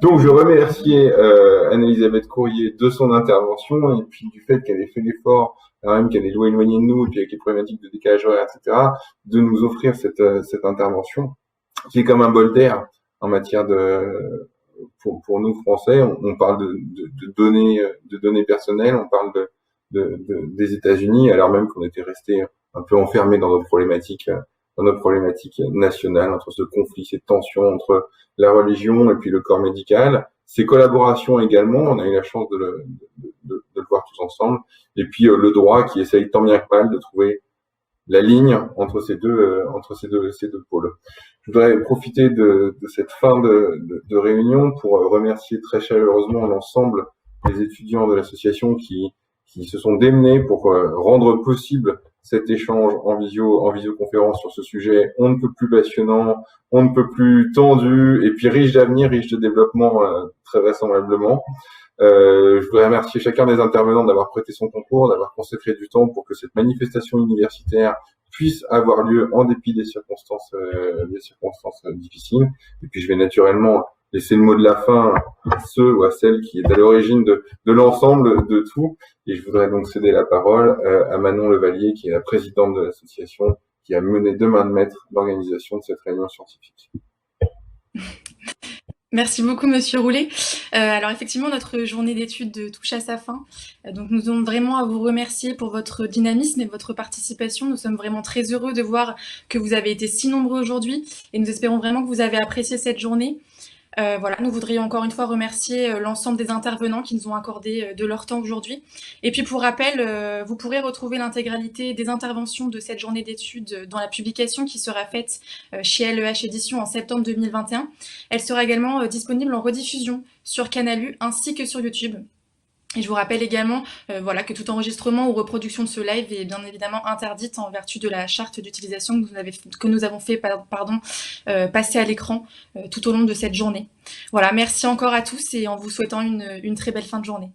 Donc, je remerciais Anne-Elisabeth Courrier de son intervention et puis du fait qu'elle ait fait l'effort, alors même qu'elle est éloignée de nous et puis avec les problématiques de décalage horaire, etc., de nous offrir cette intervention qui est comme un bol d'air en matière pour nous Français. On parle de données personnelles, on parle des États-Unis, alors même qu'on était resté un peu enfermés dans nos problématiques nationales, entre ce conflit, cette tension entre la religion et puis le corps médical. Ces collaborations également, on a eu la chance de le voir tous ensemble. Et puis le droit qui essaye tant bien que mal de trouver la ligne entre ces deux pôles. Je voudrais profiter de cette fin de réunion pour remercier très chaleureusement l'ensemble des étudiants de l'association qui se sont démenés pour rendre possible cet échange en visioconférence sur ce sujet on ne peut plus passionnant, on ne peut plus tendu et puis riche d'avenir, riche de développement très vraisemblablement. Je voudrais remercier chacun des intervenants d'avoir prêté son concours, d'avoir consacré du temps pour que cette manifestation universitaire puisse avoir lieu en dépit des circonstances difficiles. Et puis je vais naturellement laisser le mot de la fin à ceux ou à celles qui est à l'origine de l'ensemble de tout. Et je voudrais donc céder la parole à Manon Levalier, qui est la présidente de l'association, qui a mené de main de maître l'organisation de cette réunion scientifique. Merci beaucoup, Monsieur Roulet. Alors effectivement, notre journée d'études touche à sa fin. Donc nous avons vraiment à vous remercier pour votre dynamisme et votre participation. Nous sommes vraiment très heureux de voir que vous avez été si nombreux aujourd'hui et nous espérons vraiment que vous avez apprécié cette journée. Voilà, nous voudrions encore une fois remercier l'ensemble des intervenants qui nous ont accordé de leur temps aujourd'hui. Et puis pour rappel, vous pourrez retrouver l'intégralité des interventions de cette journée d'études dans la publication qui sera faite chez LEH Éditions en septembre 2021. Elle sera également disponible en rediffusion sur Canal U ainsi que sur YouTube. Et je vous rappelle également voilà, que tout enregistrement ou reproduction de ce live est bien évidemment interdite en vertu de la charte d'utilisation que nous avons fait passer à l'écran tout au long de cette journée. Voilà, merci encore à tous et en vous souhaitant une très belle fin de journée.